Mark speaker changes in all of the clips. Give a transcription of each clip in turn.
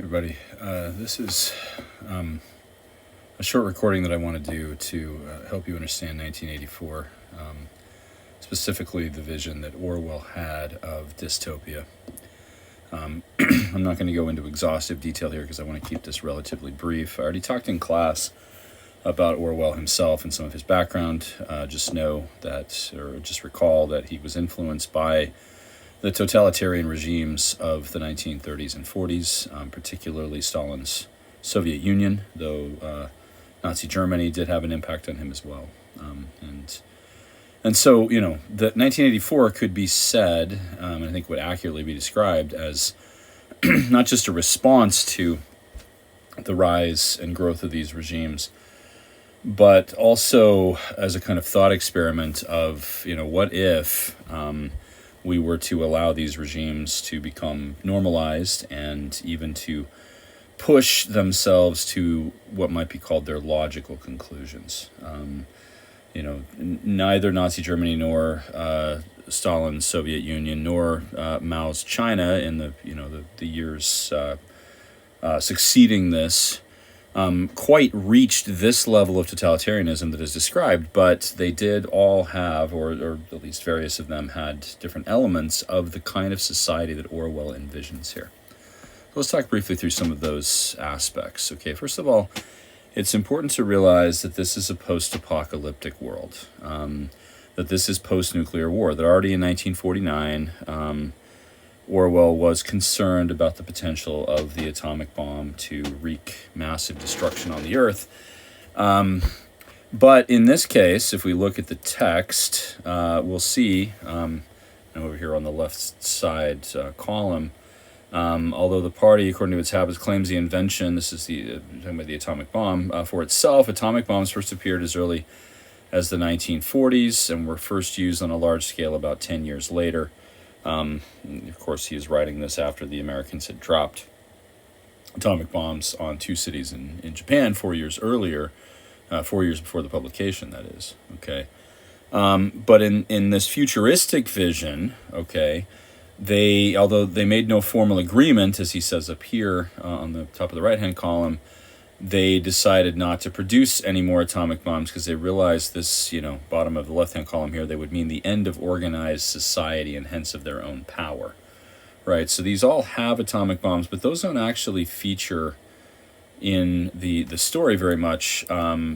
Speaker 1: Everybody. This is a short recording that I want to do to help you understand 1984, specifically the vision that Orwell had of dystopia. I'm not going to go into exhaustive detail here because I want to keep this relatively brief. I already talked in class about Orwell himself and some of his background. Just know that, or just recall that he was influenced by the totalitarian regimes of the 1930s and 40s, particularly Stalin's Soviet Union, though Nazi Germany did have an impact on him as well. And so, the 1984 could be said, and I think would accurately be described as not just a response to the rise and growth of these regimes, but also as a kind of thought experiment of, what if we were to allow these regimes to become normalized and even to push themselves to what might be called their logical conclusions. Neither Nazi Germany nor Stalin's Soviet Union nor Mao's China in the years succeeding this quite reached this level of totalitarianism that is described, but they did all have, or at least various of them had, different elements of the kind of society that Orwell envisions here. So let's talk briefly through some of those aspects. Okay, first of all, it's important to realize that this is a post-apocalyptic world, that this is post-nuclear war, that already in 1949, Orwell was concerned about the potential of the atomic bomb to wreak massive destruction on the earth. But in this case, if we look at the text, we'll see, over here on the left side column, although the party, according to its habits, claims the invention, this is talking about the atomic bomb, for itself, atomic bombs first appeared as early as the 1940s and were first used on a large scale about 10 years later. Of course, he is writing this after the Americans had dropped atomic bombs on two cities in Japan 4 years earlier, 4 years before the publication, that is. Okay, but in this futuristic vision, okay, although they made no formal agreement, as he says up here on the top of the right-hand column, they decided not to produce any more atomic bombs because they realized this, bottom of the left-hand column here, they would mean the end of organized society and hence of their own power, right? So these all have atomic bombs, but those don't actually feature in the story very much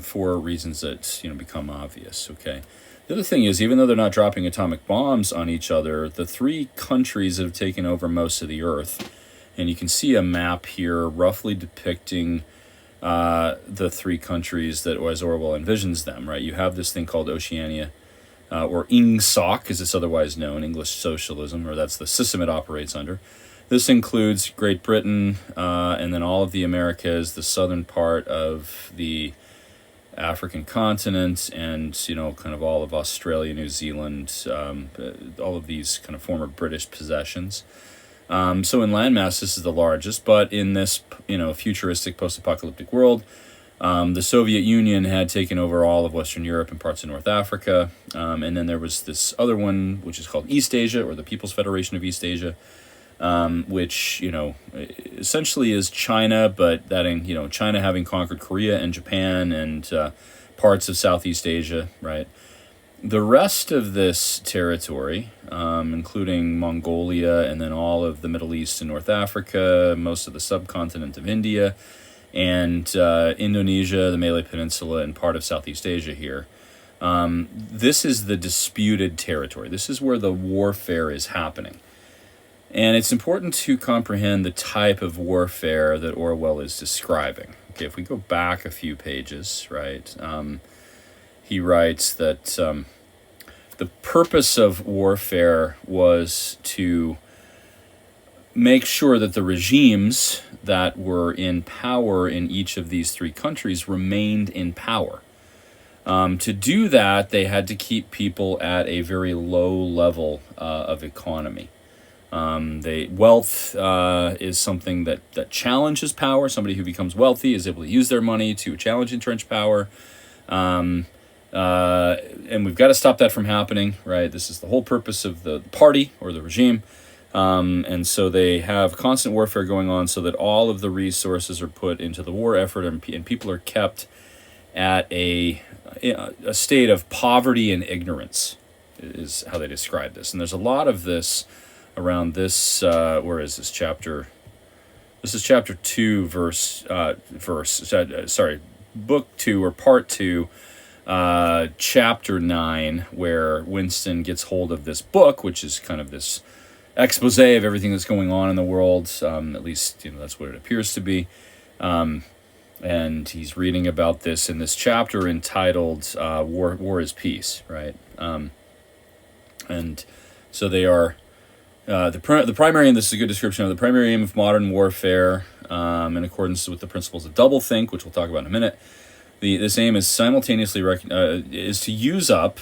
Speaker 1: for reasons that, become obvious, okay? The other thing is, even though they're not dropping atomic bombs on each other, the three countries have taken over most of the Earth, and you can see a map here roughly depicting the three countries that, as Orwell envisions them, right? You have this thing called Oceania, or INGSOC, as it's otherwise known, English socialism, or that's the system it operates under. This includes Great Britain, and then all of the Americas, the southern part of the African continent, and, kind of all of Australia, New Zealand, all of these kind of former British possessions. So in landmass, this is the largest, but in this, futuristic post-apocalyptic world, the Soviet Union had taken over all of Western Europe and parts of North Africa, and then there was this other one, which is called East Asia, or the People's Federation of East Asia, which, essentially is China, but that, China having conquered Korea and Japan and parts of Southeast Asia, right? The rest of this territory, including Mongolia and then all of the Middle East and North Africa, most of the subcontinent of India, and Indonesia, the Malay Peninsula, and part of Southeast Asia here, this is the disputed territory. This is where the warfare is happening. And it's important to comprehend the type of warfare that Orwell is describing. Okay, if we go back a few pages, right, he writes that the purpose of warfare was to make sure that the regimes that were in power in each of these three countries remained in power. To do that, they had to keep people at a very low level of economy. Wealth is something that challenges power. Somebody who becomes wealthy is able to use their money to challenge entrenched power. And we've got to stop that from happening, right? This is the whole purpose of the party or the regime. And so they have constant warfare going on so that all of the resources are put into the war effort, and people are kept at a state of poverty and ignorance, is how they describe this. And there's a lot of this around this, where is this chapter? This is chapter 2, book 2 or part 2, chapter 9, where Winston gets hold of this book, which is kind of this expose of everything that's going on in the world. At least, that's what it appears to be. And he's reading about this in this chapter entitled War is Peace, right? And so they are, the primary, and this is a good description of the primary aim of modern warfare, in accordance with the principles of doublethink, which we'll talk about in a minute. This aim is simultaneously is to use up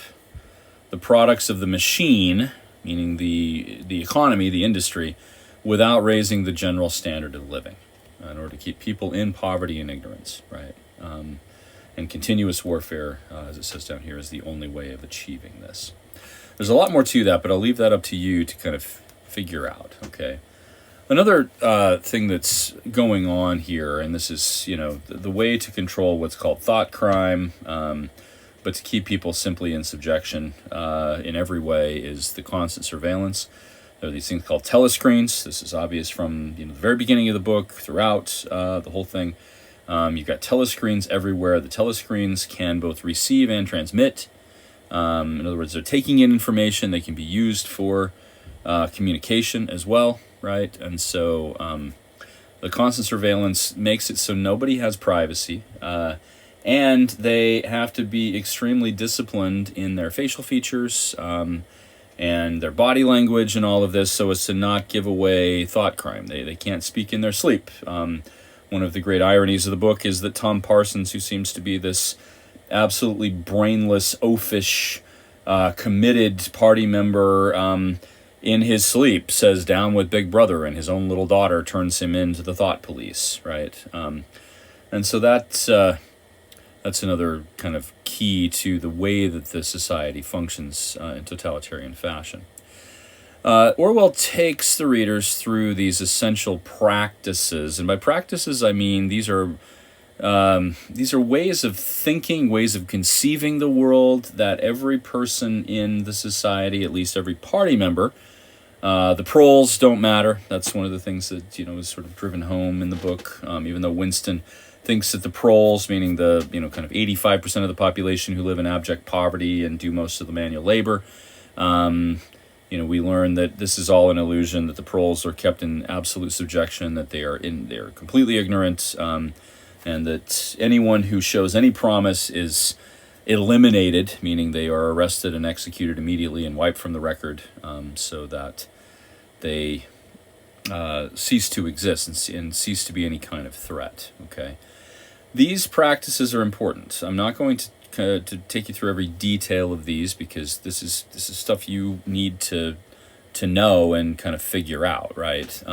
Speaker 1: the products of the machine, meaning the economy, the industry, without raising the general standard of living, in order to keep people in poverty and ignorance, right? And continuous warfare, as it says down here, is the only way of achieving this. There's a lot more to that, but I'll leave that up to you to kind of figure out, okay? Another thing that's going on here, and this is, the way to control what's called thought crime, but to keep people simply in subjection in every way, is the constant surveillance. There are these things called telescreens. This is obvious from the very beginning of the book, throughout the whole thing. You've got telescreens everywhere. The telescreens can both receive and transmit. In other words, they're taking in information. They can be used for communication as well, right? And so the constant surveillance makes it so nobody has privacy. And they have to be extremely disciplined in their facial features and their body language and all of this, so as to not give away thought crime. They can't speak in their sleep. One of the great ironies of the book is that Tom Parsons, who seems to be this absolutely brainless, oafish, committed party member, in his sleep says "down with Big Brother," and his own little daughter turns him into the thought police, right? And so that's another kind of key to the way that the society functions in totalitarian fashion. Orwell takes the readers through these essential practices, and by practices I mean these are ways of thinking, ways of conceiving the world that every person in the society, at least every party member, the proles don't matter. That's one of the things that is sort of driven home in the book, even though Winston thinks that the proles, meaning the kind of 85% of the population who live in abject poverty and do most of the manual labor, we learn that this is all an illusion, that the proles are kept in absolute subjection, that they're completely ignorant, and that anyone who shows any promise is eliminated, meaning they are arrested and executed immediately and wiped from the record, so that they cease to exist and cease to be any kind of threat. Okay, these practices are important. I'm not going to take you through every detail of these, because this is stuff you need to know and kind of figure out, right?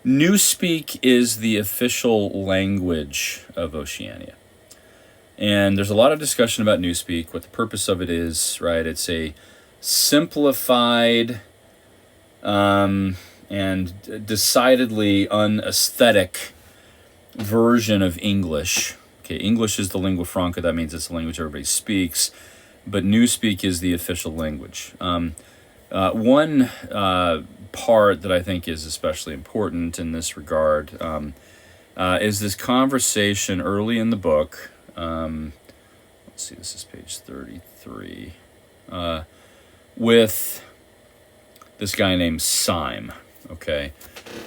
Speaker 1: Newspeak is the official language of Oceania. And there's a lot of discussion about Newspeak, what the purpose of it is, right? It's a simplified and decidedly unaesthetic version of English. Okay, English is the lingua franca. That means it's the language everybody speaks. But Newspeak is the official language. One part that I think is especially important in this regard is this conversation early in the book. Let's see, this is page 33. With this guy named Syme, okay?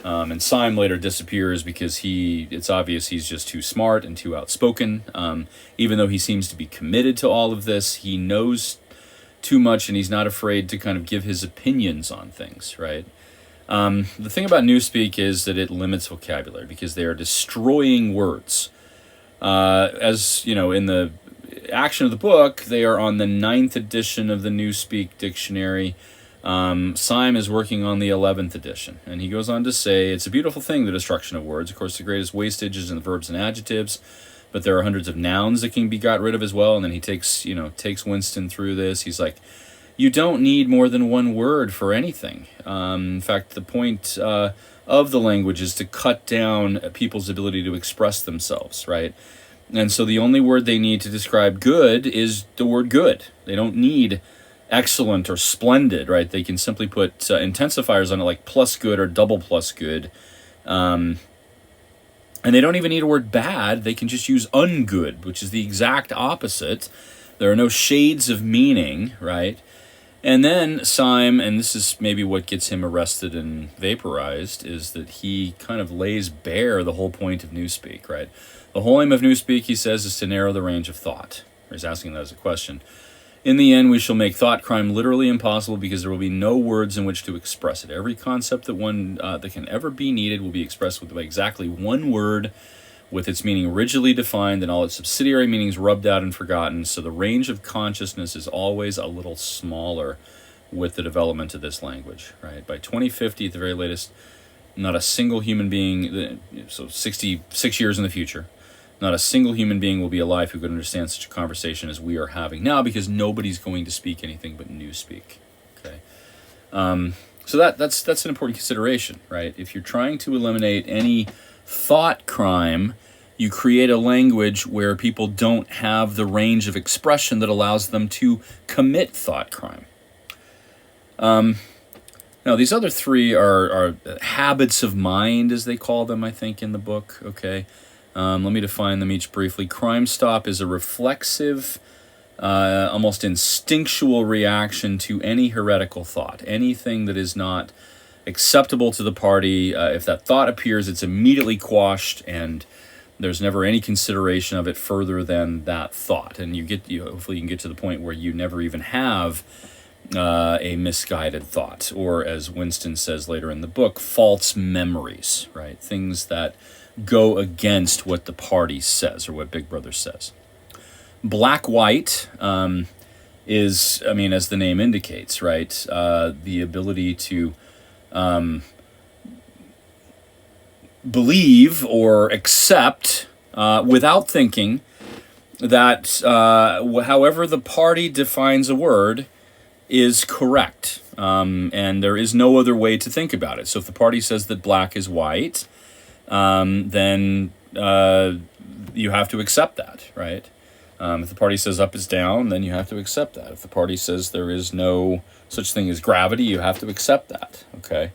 Speaker 1: And Syme later disappears because it's obvious he's just too smart and too outspoken. Even though he seems to be committed to all of this, he knows too much, and he's not afraid to kind of give his opinions on things, right? The thing about Newspeak is that it limits vocabulary, because they are destroying words. As you know, in the action of the book, they are on the 9th edition of the Newspeak dictionary. Syme is working on the 11th edition, and he goes on to say, it's a beautiful thing, the destruction of words. Of course, the greatest wastage is in the verbs and adjectives, but there are hundreds of nouns that can be got rid of as well. And then he takes Winston through this. He's like, you don't need more than one word for anything. In fact, the point of the language is to cut down people's ability to express themselves, right? And so the only word they need to describe good is the word good. They don't need excellent or splendid, right? They can simply put intensifiers on it, like plus good or double plus good. And they don't even need a word bad. They can just use ungood, which is the exact opposite. There are no shades of meaning, right? And then Syme, and this is maybe what gets him arrested and vaporized, is that he kind of lays bare the whole point of Newspeak, right? The whole aim of Newspeak, he says, is to narrow the range of thought. He's asking that as a question. In the end, we shall make thought crime literally impossible because there will be no words in which to express it. Every concept that can ever be needed will be expressed with exactly one word, with its meaning rigidly defined and all its subsidiary meanings rubbed out and forgotten. So the range of consciousness is always a little smaller with the development of this language, right? By 2050, at the very latest, not a single human being, so 66 years in the future, not a single human being will be alive who could understand such a conversation as we are having now, because nobody's going to speak anything but Newspeak. Okay, so that's an important consideration, right? If you're trying to eliminate any thought crime, you create a language where people don't have the range of expression that allows them to commit thought crime. Now, these other three are habits of mind, as they call them, I think, in the book. Okay. Let me define them each briefly. Crime stop is a reflexive, almost instinctual reaction to any heretical thought. Anything that is not acceptable to the party, if that thought appears, it's immediately quashed, and there's never any consideration of it further than that thought. And hopefully you can get to the point where you never even have a misguided thought, or, as Winston says later in the book, false memories, right? Things that go against what the party says or what Big Brother says. Black-white is, I mean, as the name indicates, right? The ability to believe or accept without thinking that however the party defines a word is correct, and there is no other way to think about it. So if the party says that black is white, then you have to accept that, right? If the party says up is down, then you have to accept that. If the party says there is no such thing as gravity, you have to accept that, okay?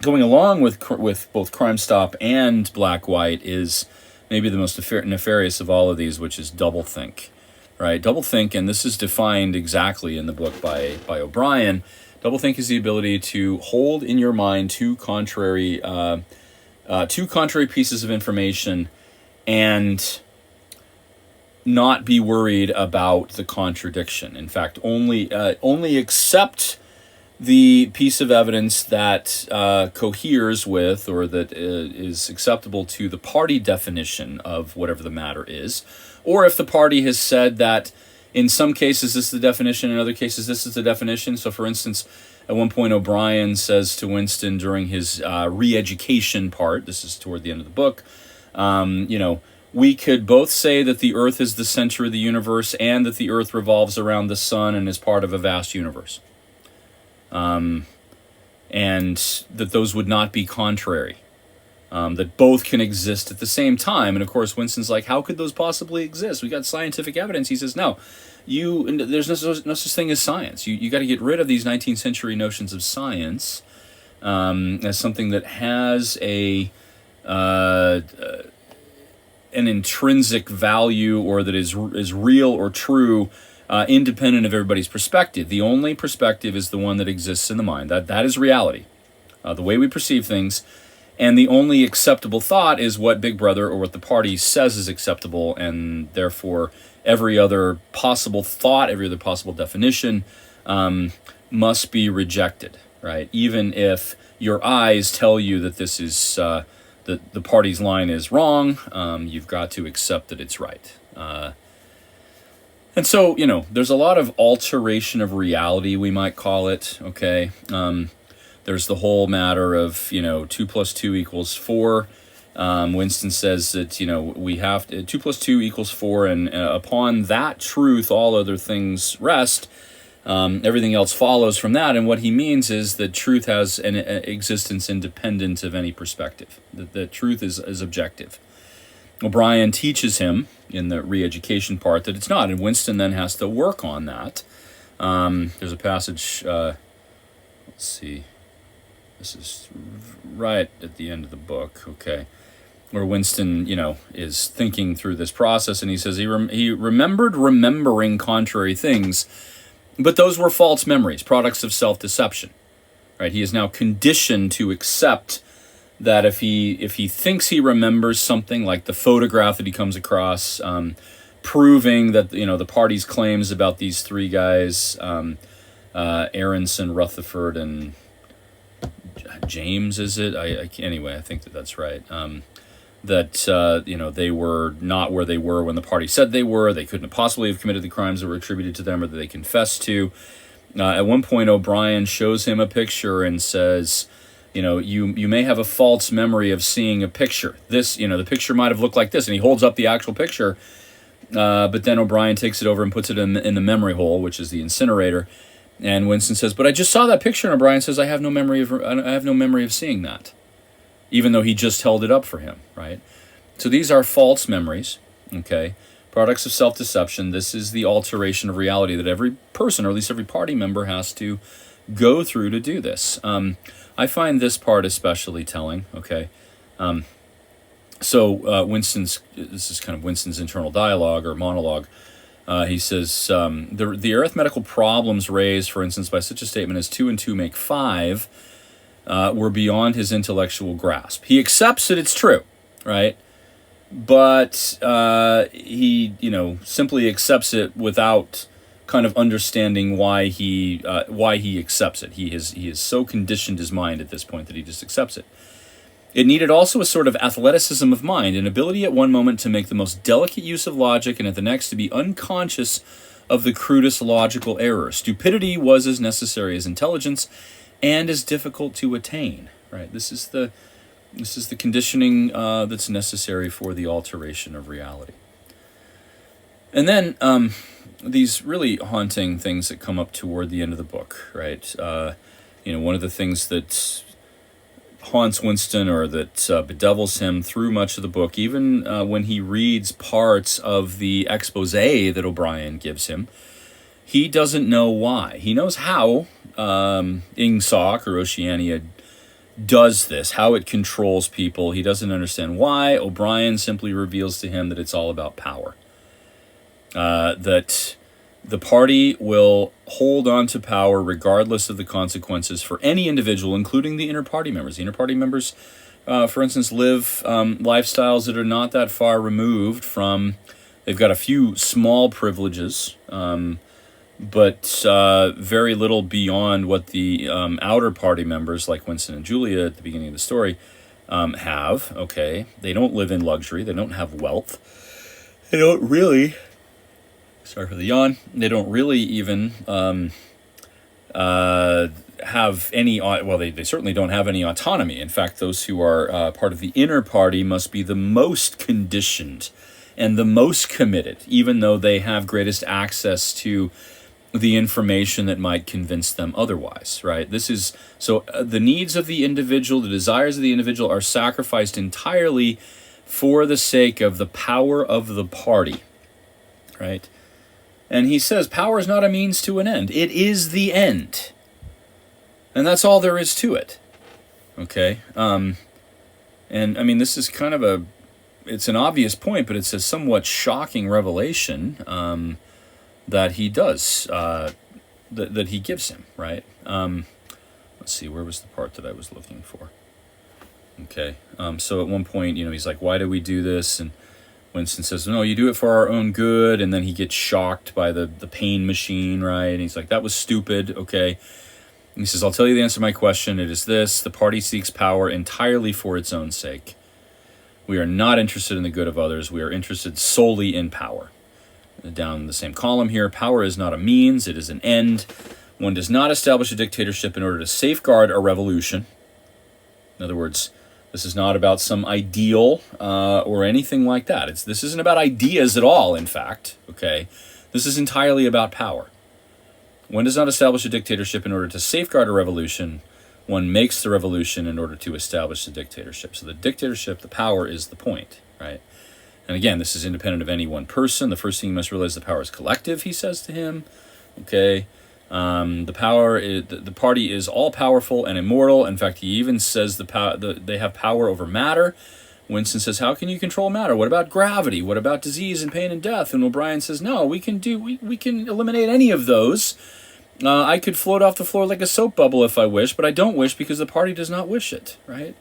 Speaker 1: Going along with both Crime Stop and Black-White is maybe the most nefarious of all of these, which is doublethink, right? Doublethink, and this is defined exactly in the book by O'Brien. Doublethink is the ability to hold in your mind two contrary pieces of information and not be worried about the contradiction. In fact, only accept the piece of evidence that coheres with, or that is acceptable to the party definition of whatever the matter is. Or if the party has said that in some cases this is the definition, in other cases this is the definition. So for instance, at one point O'Brien says to Winston during his re-education part, this is toward the end of the book, we could both say that the Earth is the center of the universe and that the Earth revolves around the sun and is part of a vast universe. And that those would not be contrary. That both can exist at the same time. And of course, Winston's like, how could those possibly exist? We got scientific evidence. He says, no, there's no such thing as science. You got to get rid of these 19th century notions of science as something that has an intrinsic value, or that is real or true, independent of everybody's perspective. The only perspective is the one that exists in the mind. That is reality, the way we perceive things. And the only acceptable thought is what Big Brother or what the party says is acceptable, and therefore every other possible thought, every other possible definition must be rejected, right? Even if your eyes tell you that this is that the party's line is wrong, you've got to accept that it's right. And so, there's a lot of alteration of reality, we might call it, okay? There's the whole matter of, 2 + 2 = 4. Winston says that, we have 2 + 2 = 4, and upon that truth, all other things rest. Everything else follows from that, and what he means is that truth has an existence independent of any perspective. That truth is objective. O'Brien teaches him in the re-education part that it's not, and Winston then has to work on that. There's a passage, let's see, this is right at the end of the book, okay, where Winston, is thinking through this process, and he says he remembered remembering contrary things, but those were false memories, products of self-deception, right? He is now conditioned to accept that if he thinks he remembers something, like the photograph that he comes across, proving that the party's claims about these three guys, Aronson, Rutherford, and James, is it? Anyway, I think that's right. That they were not where they were when the party said they were. They couldn't possibly have committed the crimes that were attributed to them or that they confessed to. At one point, O'Brien shows him a picture and says, you may have a false memory of seeing a picture. This, the picture might have looked like this, and he holds up the actual picture. But then O'Brien takes it over and puts it in the memory hole, which is the incinerator. And Winston says, "But I just saw that picture." And O'Brien says, I have no memory of seeing that, even though he just held it up for him, right? So these are false memories, okay? Products of self-deception. This is the alteration of reality that every person, or at least every party member, has to go through to do this. I find this part especially telling, okay? So this is kind of Winston's internal dialogue or monologue. He says, the arithmetical problems raised, for instance, by such a statement as 2 and 2 make 5, were beyond his intellectual grasp. He accepts that it's true, right? But he, simply accepts it without kind of understanding why he accepts it. He has so conditioned his mind at this point that he just accepts it. It needed also a sort of athleticism of mind, an ability at one moment to make the most delicate use of logic, and at the next to be unconscious of the crudest logical error. Stupidity was as necessary as intelligence, and as difficult to attain. Right? This is the conditioning that's necessary for the alteration of reality. And then these really haunting things that come up toward the end of the book. Right? One of the things that haunts Winston, or that bedevils him through much of the book, even when he reads parts of the expose that O'Brien gives him, he doesn't know why. He knows how Ingsoc or Oceania does this, how it controls people. He doesn't understand why. O'Brien simply reveals to him that it's all about power. That the party will hold on to power regardless of the consequences for any individual, including the inter-party members. The inter-party members, for instance, live lifestyles that are not that far removed from... They've got a few small privileges, but very little beyond what the outer party members, like Winston and Julia at the beginning of the story, have. Okay, they don't live in luxury. They don't have wealth. They don't really... Sorry for the yawn. They don't really even have any... Well, they certainly don't have any autonomy. In fact, those who are part of the inner party must be the most conditioned and the most committed, even though they have greatest access to the information that might convince them otherwise, right? This is... So the needs of the individual, the desires of the individual are sacrificed entirely for the sake of the power of the party, right? And he says, power is not a means to an end. It is the end. And that's all there is to it. Okay? And, I mean, this is kind of it's an obvious point, but it's a somewhat shocking revelation that he does, that he gives him, right? Let's see, where was the part that I was looking for? Okay. So at one point, he's like, why do we do this? And Winston says, no, you do it for our own good, and then he gets shocked by the pain machine, right? And he's like, that was stupid, okay? And he says, I'll tell you the answer to my question. It is this: the party seeks power entirely for its own sake. We are not interested in the good of others. We are interested solely in power. Down the same column here, power is not a means, it is an end. One does not establish a dictatorship in order to safeguard a revolution. In other words, this is not about some ideal or anything like that. This isn't about ideas at all, in fact. Okay, this is entirely about power. One does not establish a dictatorship in order to safeguard a revolution. One makes the revolution in order to establish the dictatorship. So the dictatorship, the power, is the point, right? And again, this is independent of any one person. The first thing you must realize, the power is collective, he says to him. Okay, the power is, the party is all powerful and immortal. In fact, he even says they have power over matter. Winston says, "How can you control matter? What about gravity? What about disease and pain and death?" And O'Brien says, "No, we can eliminate any of those. I could float off the floor like a soap bubble if I wish, but I don't wish because the party does not wish it." Right?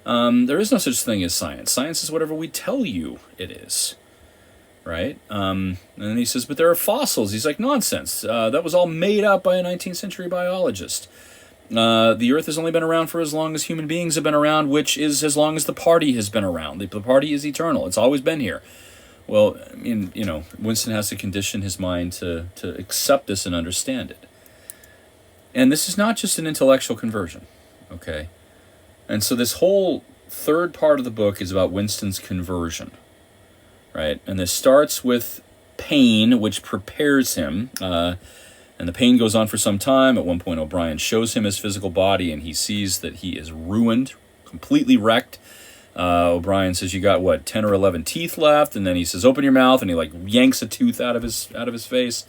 Speaker 1: There is no such thing as science. Science is whatever we tell you it is. Right? And then he says, "But there are fossils." He's like, "Nonsense. That was all made up by a 19th century biologist. The Earth has only been around for as long as human beings have been around, which is as long as the party has been around. The party is eternal. It's always been here." Well, I mean, Winston has to condition his mind to accept this and understand it. And this is not just an intellectual conversion, okay? And so this whole third part of the book is about Winston's conversion, right? And this starts with pain, which prepares him, and the pain goes on for some time. At one point, O'Brien shows him his physical body, and he sees that he is ruined, completely wrecked. O'Brien says, "You got, what, 10 or 11 teeth left?" And then he says, "Open your mouth," and he, like, yanks a tooth out of his face.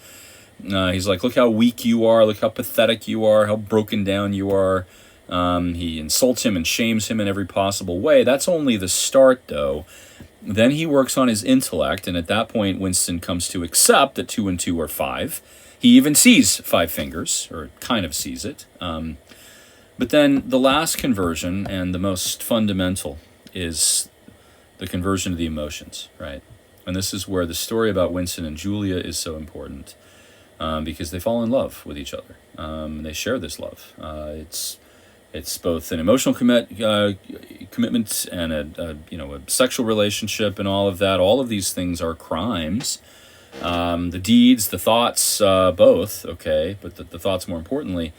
Speaker 1: He's like, "Look how weak you are, look how pathetic you are, how broken down you are." He insults him and shames him in every possible way. That's only the start, though. Then he works on his intellect, and at that point, Winston comes to accept that 2 and 2 are 5. He even sees 5 fingers, or kind of sees it. But then the last conversion, and the most fundamental, is the conversion of the emotions, right? And this is where the story about Winston and Julia is so important, because they fall in love with each other. And they share this love. It's both an emotional commitment and a sexual relationship and all of that. All of these things are crimes. The deeds, the thoughts, both, okay, but the thoughts more importantly.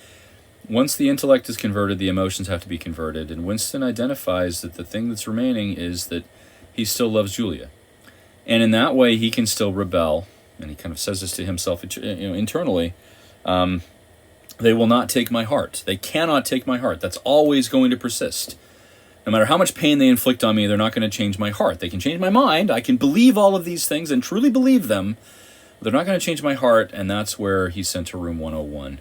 Speaker 1: Once the intellect is converted, the emotions have to be converted, and Winston identifies that the thing that's remaining is that he still loves Julia. And in that way, he can still rebel, and he kind of says this to himself internally. They will not take my heart. They cannot take my heart. That's always going to persist. No matter how much pain they inflict on me, they're not going to change my heart. They can change my mind. I can believe all of these things and truly believe them. They're not going to change my heart, and that's where he's sent to room 101,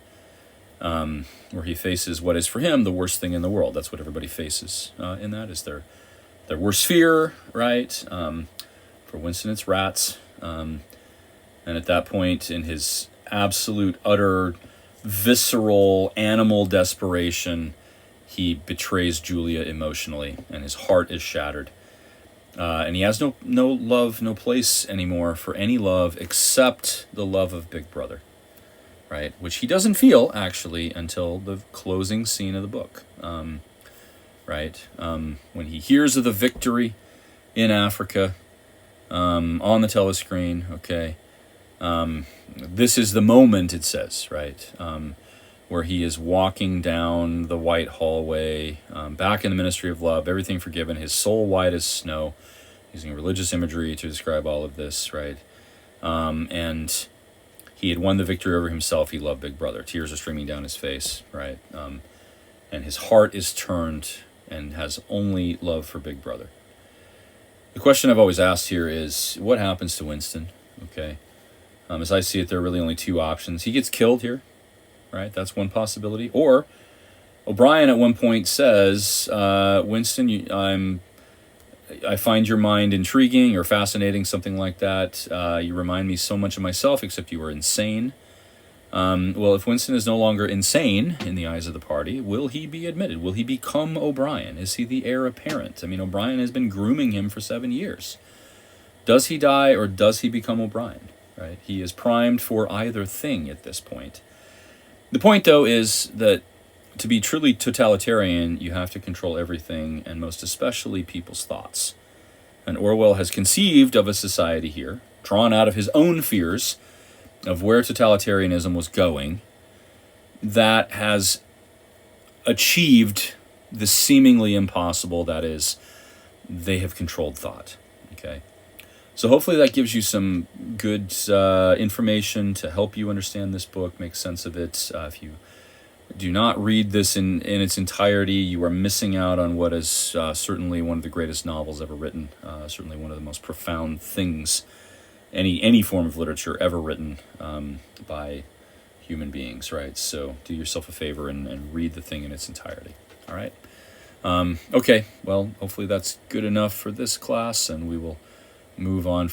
Speaker 1: where he faces what is for him the worst thing in the world. That's what everybody faces in that, is their worst fear, right? For Winston, it's rats. And at that point, in his absolute, utter, visceral, animal desperation, he betrays Julia emotionally, and his heart is shattered. And he has no love, no place anymore for any love except the love of Big Brother, right? Which he doesn't feel, actually, until the closing scene of the book, right? When he hears of the victory in Africa on the telescreen, okay? This is the moment, it says, right? Where he is walking down the white hallway, back in the ministry of love, everything forgiven, his soul white as snow, using religious imagery to describe all of this, right? And he had won the victory over himself. He loved Big Brother. Tears are streaming down his face, right? And his heart is turned and has only love for Big Brother. The question I've always asked here is, what happens to Winston, okay? As I see it, there are really only 2 options. He gets killed here, right? That's one possibility. Or O'Brien at one point says, Winston, I find your mind intriguing or fascinating, something like that. You remind me so much of myself, except you are insane. Well, if Winston is no longer insane in the eyes of the party, will he be admitted? Will he become O'Brien? Is he the heir apparent? I mean, O'Brien has been grooming him for 7 years. Does he die, or does he become O'Brien? Right? He is primed for either thing at this point. The point, though, is that to be truly totalitarian, you have to control everything, and most especially people's thoughts. And Orwell has conceived of a society here, drawn out of his own fears of where totalitarianism was going, that has achieved the seemingly impossible, that is, they have controlled thought. Okay? So hopefully that gives you some good information to help you understand this book, make sense of it. If you do not read this in its entirety, you are missing out on what is certainly one of the greatest novels ever written, certainly one of the most profound things, any form of literature ever written by human beings, right? So do yourself a favor and read the thing in its entirety, all right? Okay, well, hopefully that's good enough for this class, and we will move on